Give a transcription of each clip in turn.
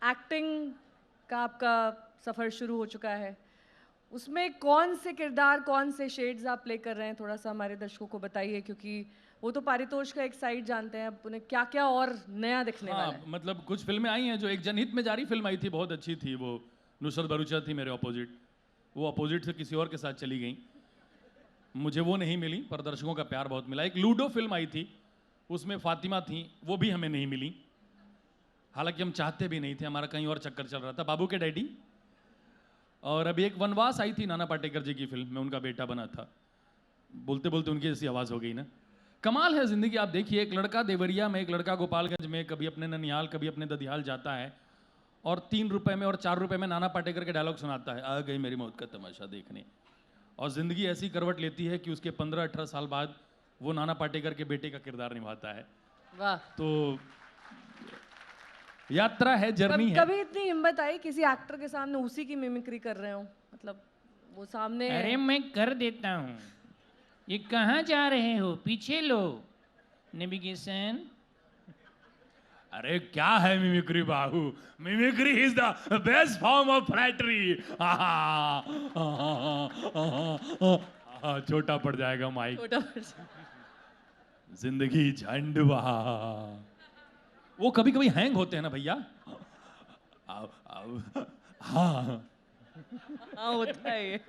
Acting का आपका सफ़र शुरू हो चुका है, उसमें कौन से किरदार, कौन से शेड्स आप प्ले कर रहे हैं, थोड़ा सा हमारे दर्शकों को बताइए, क्योंकि वो तो पारितोष का एक साइड जानते हैं, अब उन्हें क्या क्या और नया दिखने वाला है। मतलब कुछ फिल्में आई हैं जो एक जनहित में जारी फिल्म आई थी, बहुत अच्छी थी वो, नुसरत भरूचा थी मेरे अपोजिट, वो अपोजिट से किसी और के साथ चली गई, मुझे वो नहीं मिली, पर दर्शकों का प्यार बहुत मिला। एक लूडो फिल्म आई थी, उसमें फातिमा थी, वो भी हमें नहीं मिली, हालांकि हम चाहते भी नहीं थे, हमारा कहीं और चक्कर चल रहा था, बाबू के डैडी। और अभी एक वनवास आई थी नाना पाटेकर जी की फिल्म, में उनका बेटा बना था, बोलते बोलते उनकी ऐसी आवाज़ हो गई ना। कमाल है ज़िंदगी, आप देखिए, एक लड़का देवरिया में, एक लड़का गोपालगंज में, कभी अपने ननिहाल कभी अपने ददियाल जाता है और 3 रुपए में और 4 रुपए में नाना पाटेकर के डायलॉग सुनाता है, आ गई मेरी मौत का तमाशा देखने। और ज़िंदगी ऐसी करवट लेती है कि उसके 15-18 साल बाद वो नाना पाटेकर के बेटे का किरदार निभाता है। वाह। तो यात्रा है, जर्नी है। कभी इतनी हिम्मत आई किसी एक्टर के सामने उसी की मिमिक्री कर रहे हो, मतलब वो सामने? अरे मैं कर देता हूँ, ये कहाँ जा रहे हो, पीछे लो नेविगेशन। अरे क्या है mimicry Babu, mimicry is the best form of flattery. छोटा पड़ जाएगा माइक। छोटा वर्जन। जिंदगी झंडवा, वो कभी कभी हैंग होते हैं ना भैया। हाँ हाँ होता है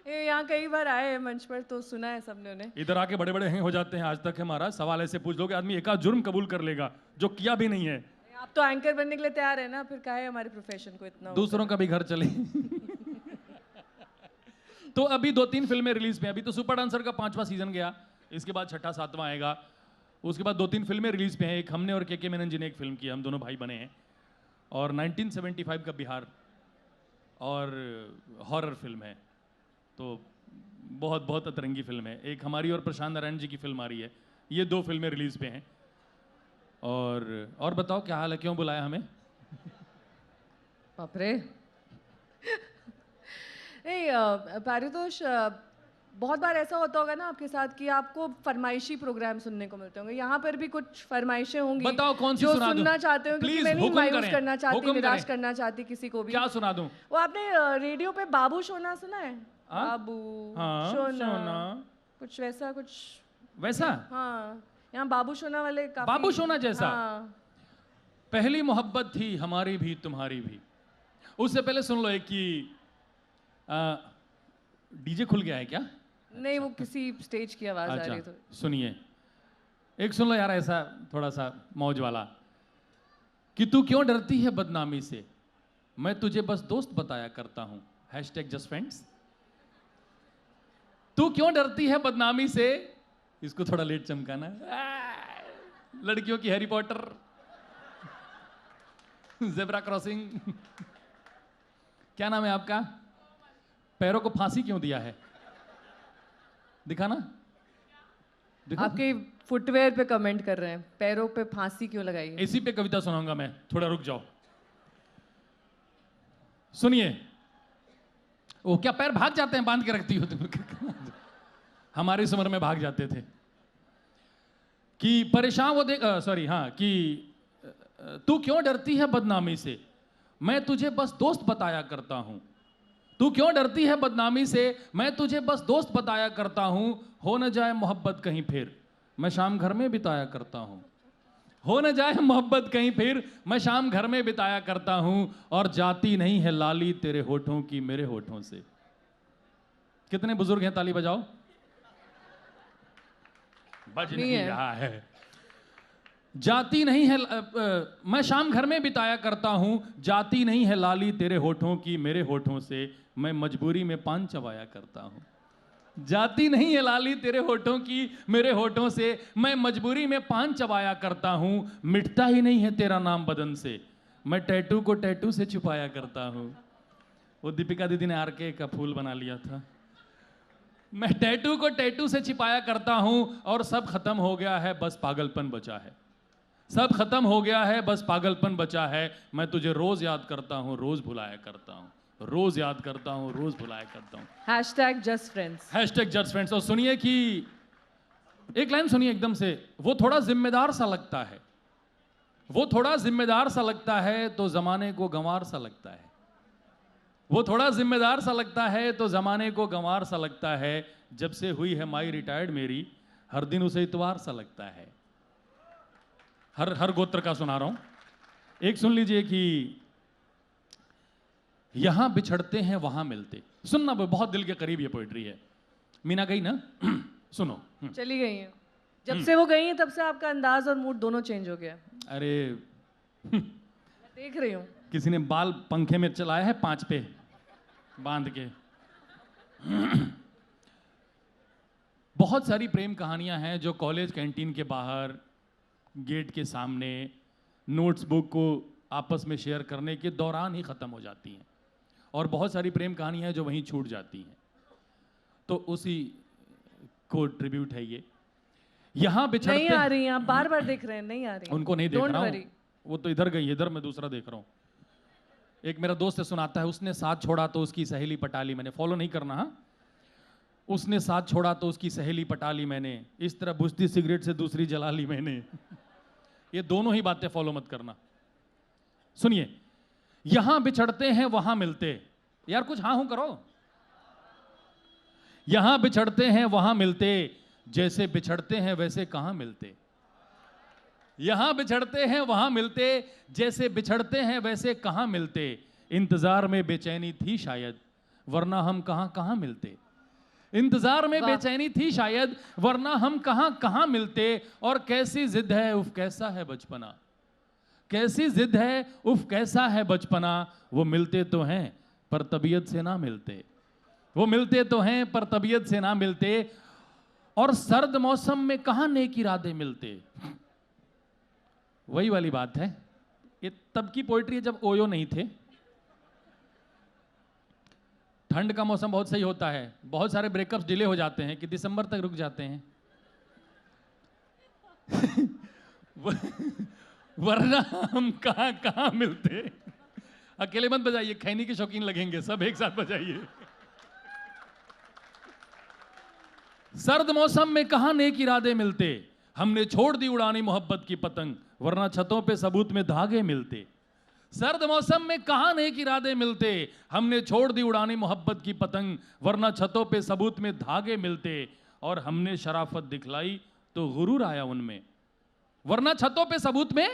ये यहाँ कई बार आए हैं मंच पर तो सुना है सबने उन्हें। इधर आके बड़े बड़े हैंग हो जाते हैं, आज तक है महाराज। सवाल ऐसे पूछ लोगे आदमी एकाध जुर्म कबूल कर लेगा जो किया भी नहीं है। आप तो एंकर बनने के लिए तैयार है ना, फिर काहे हमारे प्रोफेशन को इतना दूसरों का भी घर चले। तो अभी 2-3 फिल्में रिलीज पे, अभी तो सुपर डांसर का 5वां सीजन गया, इसके बाद 6ठा 7वां आएगा, उसके बाद 2-3 फिल्में रिलीज पे हैं। एक हमने और के मेनन जी ने एक फिल्म की, हम दोनों भाई बने हैं, और 1975 का बिहार और हॉरर फिल्म है, तो बहुत बहुत अतरंगी फिल्म है। एक हमारी और प्रशांत नारायण जी की फिल्म आ रही है, ये 2 फिल्में रिलीज पे हैं। और बताओ क्या हाल है, क्यों बुलाया हमें? बाप रे। पारितोष, बहुत बार ऐसा होता होगा ना आपके साथ कि आपको फरमाइशी प्रोग्राम सुनने को मिलते होंगे, यहाँ पर भी कुछ फरमाइशें होंगी। बताओ कौन सी जो सुना दूं? सुनना चाहते हो, क्योंकि प्लीज मैं नहीं हुक्म मायूस करें, करना चाहती, हुक्म निराश करें। करना चाहती किसी को भी। क्या सुना दूं? वो आपने रेडियो पे बाबू शोना सुना है? बाबू शोना, कुछ वैसा कुछ वैसा। हाँ, यहाँ बाबू शोना वाले काफी। बाबू शोना जैसा? हाँ। पहली मोहब्बत थी हमारी भी तुम्हारी भी। उससे पहले सुन लो एक कि डीजे खुल गया है क्या? नहीं, वो किसी स्टेज की आवाज आ रही थी। सुनिए, एक सुन लो यार, ऐसा थोड़ा सा मौज वाला, कि तू क्यों डरती है बदनामी से, मैं तुझे बस दोस्त बताया करता हूं, #JustFriends। तू क्यों डरती है बदनामी से, इसको थोड़ा लेट चमकाना, लड़कियों की हैरी पॉटर, ज़ेब्रा क्रॉसिंग। क्या नाम है आपका? पैरों को फांसी क्यों दिया है, दिखाना। आपके फुटवेयर पे कमेंट कर रहे हैं, पैरों पे फांसी क्यों लगाई है? इसी पे कविता सुनाऊंगा मैं, थोड़ा रुक जाओ। सुनिए, वो क्या पैर भाग जाते हैं, बांध के रखती हो तुम? हमारी उम्र में भाग जाते थे। कि परेशान वो देख, सॉरी, हाँ, कि तू क्यों डरती है बदनामी से, मैं तुझे बस दोस्त बताया करता हूं। तू क्यों डरती है बदनामी से, मैं तुझे बस दोस्त बताया करता हूं, हो न जाए मोहब्बत कहीं फिर, मैं शाम घर में बिताया करता हूं। हो न जाए मोहब्बत कहीं फिर, मैं शाम घर में बिताया करता हूं, और जाती नहीं है लाली तेरे होठों की मेरे होठों से। कितने बुजुर्ग हैं, ताली बजाओ। बज नहीं रहा है। जाती नहीं है, मैं शाम घर में बिताया करता हूं, जाती नहीं है लाली तेरे होठों की मेरे होठों से, मैं मजबूरी में पान चबाया करता हूं। जाती नहीं है लाली तेरे होठों की मेरे होठों से, मैं मजबूरी में पान चबाया करता हूं, मिटता ही नहीं है तेरा नाम बदन से, मैं टैटू को टैटू से छुपाया करता हूं। वो दीपिका दीदी ने आरके का फूल बना लिया था। मैं टैटू को टैटू से छिपाया करता हूं, और सब खत्म हो गया है बस पागलपन बचा है। सब खत्म हो गया है बस पागलपन बचा है, मैं तुझे रोज याद करता हूं, रोज भुलाया करता हूं, रोज याद करता हूं, रोज भुलाया करता हूं। #JustFriends। #JustFriends। और सुनिए कि एक लाइन सुनिए एकदम से, वो थोड़ा जिम्मेदार सा लगता है, वो थोड़ा जिम्मेदार सा लगता है तो जमाने को गंवार सा लगता है। वो थोड़ा जिम्मेदार सा लगता है तो जमाने को गंवार सा लगता है। जब से हुई है माई रिटायर्ड मेरी, हर दिन उसे इतवार सा लगता है। हर गोत्र का सुना रहा हूं। एक सुन लीजिए कि यहां बिछड़ते हैं वहां मिलते। सुनना, बहुत दिल के करीब ये पोइट्री है। मीना गई ना? सुनो। चली गई हैं। जब से वो गई हैं तब से आपका अंदाज और मूड दोनों चेंज हो गया। अरे मैं देख रही हूँ। किसी ने बाल पंखे में चलाया है 5 पे बांध के। बहुत सारी प्रेम कहानियां हैं जो कॉलेज कैंटीन के बाहर, गेट के सामने, नोट्स बुक को आपस में शेयर करने के दौरान ही खत्म हो जाती हैं। और बहुत सारी प्रेम कहानियां हैं जो वहीं छूट जाती हैं। तो उसी को ट्रिब्यूट है ये। यहां बिछड़ते नहीं आ रही हैं, आप बार बार देख रहे हैं, नहीं आ रही हैं। उनको नहीं देख Don't रहा हूं, worry। वो तो इधर गई, इधर मैं दूसरा देख रहा हूं। एक मेरा दोस्त है, सुनाता है, उसने साथ छोड़ा तो उसकी सहेली पटा ली मैंने। फॉलो नहीं करना। हाँ, उसने साथ छोड़ा तो उसकी सहेली पटा ली मैंने, इस तरह बुझती सिगरेट से दूसरी जला ली मैंने। ये दोनों ही बातें फॉलो मत करना। सुनिए, यहां बिछड़ते हैं वहां मिलते। यार कुछ हाँ हूं करो। यहां बिछड़ते हैं वहां मिलते, जैसे बिछड़ते हैं वैसे कहां मिलते। यहां बिछड़ते हैं वहां मिलते, जैसे बिछड़ते हैं वैसे कहां मिलते। इंतजार में बेचैनी थी शायद, वरना हम कहां कहां मिलते। इंतजार में बेचैनी थी शायद, वरना हम कहां कहां मिलते। और कैसी जिद है उफ कैसा है बचपना, कैसी जिद है उफ कैसा है बचपना। वो मिलते तो हैं पर तबीयत से ना मिलते। वो मिलते तो हैं पर तबीयत से ना मिलते। और सर्द मौसम में कहां नेक इरादे मिलते। वही वाली बात है। ये तब की पोइट्री है जब ओयो नहीं थे। ठंड का मौसम बहुत सही होता है, बहुत सारे ब्रेकअप्स डिले हो जाते हैं कि दिसंबर तक रुक जाते हैं। वरना हम कहां कहां मिलते। अकेले मत बजाइए, खैनी के शौकीन लगेंगे, सब एक साथ बजाइए। सर्द मौसम में कहां नेक इरादे मिलते। हमने छोड़ दी उड़ानी मोहब्बत की पतंग, वरना छतों पे सबूत में धागे मिलते। सर्द मौसम में कहां नेक इरादे मिलते। हमने छोड़ दी उड़ानी मोहब्बत की पतंग, वरना छतों पे सबूत में धागे मिलते। और हमने शराफत दिखलाई तो गुरूर आया उनमें, वरना छतों पे सबूत में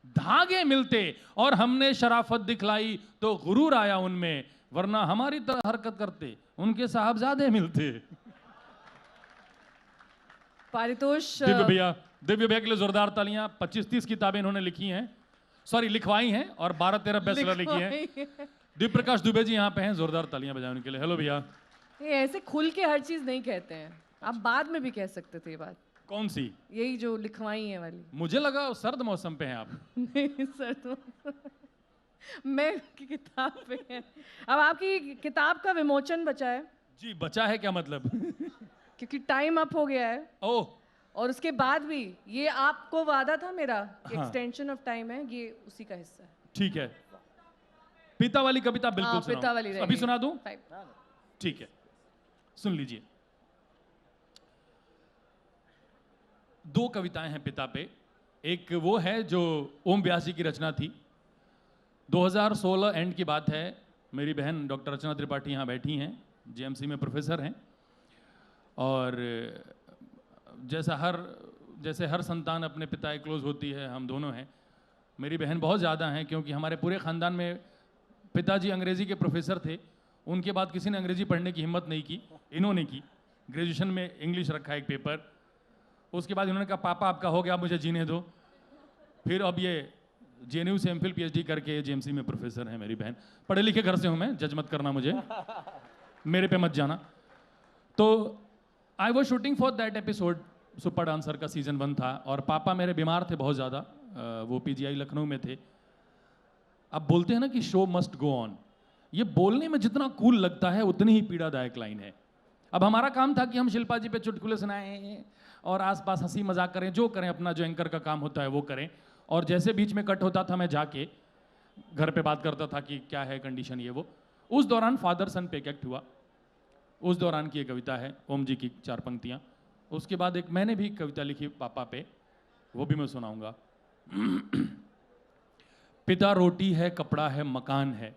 धागे मिलते। और हमने शराफत दिखलाई तो गुरूर आया उनमें, वरना हमारी तरह हरकत करते उनके साहबजादे मिलते। पारितोष दिव्य भैया के लिए जोरदार तालियां। 25-30 किताबें इन्होंने लिखी हैं, सॉरी लिखवाई हैं, और 12-13 बेस्टसेलर लिखी हैं। दिव्य प्रकाश दुबे जी यहाँ पे हैं, जोरदार तालियां बजाएं उनके लिए। हेलो भैया। ये ऐसे खुल के हर चीज नहीं कहते हैं, आप बाद में भी कह सकते थे ये बात। कौन सी? यही जो लिखवाई है वाली। मुझे लगा सर्द मौसम पे हैं आप। नहीं सर, तो मैं की किताब पे है। अब आपकी किताब का विमोचन बचा है। जी, बचा है क्या मतलब? क्योंकि टाइम अप हो गया है। ओह, और उसके बाद भी ये आपको वादा था मेरा कि हाँ। एक्सटेंशन ऑफ टाइम है, ये उसी का हिस्सा है। ठीक है। पिता वाली कविता बिल्कुल हाँ, सुनाओ। पिता वाली अभी रहेगी। सुना दूं? Fine। ठीक है, सुन लीजिए। 2 कविताएं हैं पिता पे। एक वो है जो ओम व्यास जी की रचना थी। 2016 एंड की बात है। मेरी बहन डॉक्टर रचना त्रिपाठी यहाँ बैठी हैं, जेएमसी में प्रोफेसर हैं। और जैसे हर संतान अपने पिता के क्लोज होती है, हम दोनों हैं। मेरी बहन बहुत ज़्यादा हैं, क्योंकि हमारे पूरे ख़ानदान में पिताजी अंग्रेज़ी के प्रोफेसर थे। उनके बाद किसी ने अंग्रेज़ी पढ़ने की हिम्मत नहीं की, इन्होंने की। ग्रेजुएशन में इंग्लिश रखा एक पेपर। उसके बाद इन्होंने कहा पापा आपका हो गया, मुझे जीने दो। फिर अब ये जेएनयू से एमफिल पीएचडी करके जेएमसी में प्रोफेसर हैं मेरी बहन। पढ़े लिखे घर से हूँ मैं, जज मत करना मुझे, मेरे पे मत जाना। तो I was shooting for that episode. Super dancer का सीजन 1 था, और पापा मेरे बीमार थे बहुत ज़्यादा। वो पीजीआई लखनऊ में थे। अब बोलते हैं ना कि शो मस्ट गो ऑन। ये बोलने में जितना कूल लगता है उतनी ही पीड़ादायक लाइन है। अब हमारा काम था कि हम शिल्पा जी पे चुटकुले सुनाएं और आसपास हंसी मजाक करें, जो करें, अपना जो एंकर का काम होता है वो करें। और जैसे बीच में कट होता था, मैं जाके घर पे बात करता था कि क्या है कंडीशन, ये वो। उस दौरान फादर सन पे एक्ट हुआ। उस दौरान की ये कविता है, ओम जी की 4 पंक्तियाँ। उसके बाद एक मैंने भी कविता लिखी पापा पे, वो भी मैं सुनाऊंगा। पिता रोटी है, कपड़ा है, मकान है।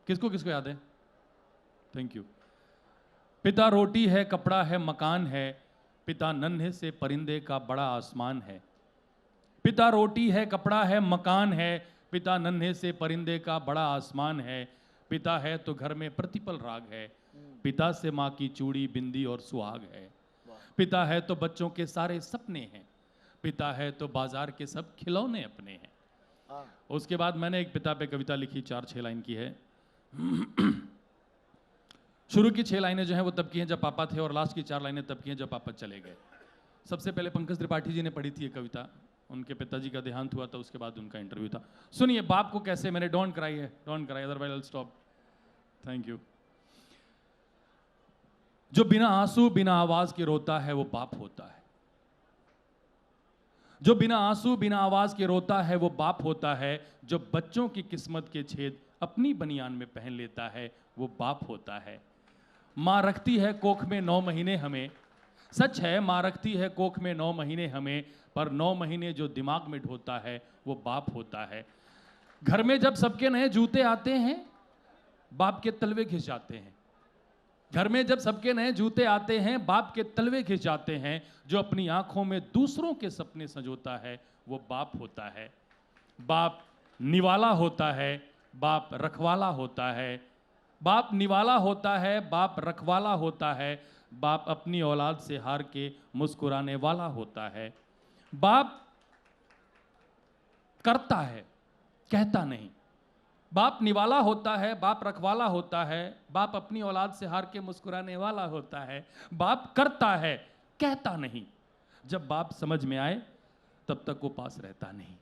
किसको किसको याद है? Thank you. पिता रोटी है, कपड़ा है, मकान है। पिता नन्हे से परिंदे का बड़ा आसमान है। पिता रोटी है, कपड़ा है, मकान है। पिता नन्हे से परिंदे का बड़ा आसमान है। पिता है तो घर में प्रतिपल राग है। पिता से माँ की चूड़ी, बिंदी और सुहाग है। पिता है तो बच्चों के सारे सपने हैं। पिता है तो बाजार के सब खिलौने अपने हैं। उसके बाद मैंने एक पिता पे कविता लिखी, 4-6 लाइन की है। शुरू की 6 लाइनें जो हैं वो तब की हैं जब पापा थे, और लास्ट की 4 लाइनें तब की हैं जब पापा चले गए। सबसे पहले पंकज त्रिपाठी जी ने पढ़ी थी ये कविता, उनके पिताजी का देहांत हुआ था, उसके बाद उनका इंटरव्यू था। सुनिए बाप को कैसे मैंने, डोंट क्राई है, don't cry otherwise I will stop. Thank you. जो बिना आंसू बिना आवाज के रोता है वो बाप होता है। जो बिना आंसू बिना आवाज के रोता है वो बाप होता है। जो बच्चों की किस्मत के छेद अपनी बनियान में पहन लेता है वो बाप होता है। मां रखती है कोख में 9 महीने हमें, सच है मां रखती है कोख में 9 महीने हमें, पर 9 महीने जो दिमाग में ढोता है वो बाप होता है। घर में जब सबके नए जूते आते हैं बाप के तलवे घिस जाते हैं। घर में जब सबके नए जूते आते हैं बाप के तलवे घिस जाते हैं। जो अपनी आंखों में दूसरों के सपने संजोता है वो बाप होता है। बाप निवाला होता है, बाप रखवाला होता है। बाप निवाला होता है, बाप रखवाला होता है। बाप अपनी औलाद से हार के मुस्कुराने वाला होता है। बाप करता है, कहता नहीं। बाप निवाला होता है, बाप रखवाला होता है। बाप अपनी औलाद से हार के मुस्कुराने वाला होता है। बाप करता है, कहता नहीं। जब बाप समझ में आए तब तक वो पास रहता नहीं।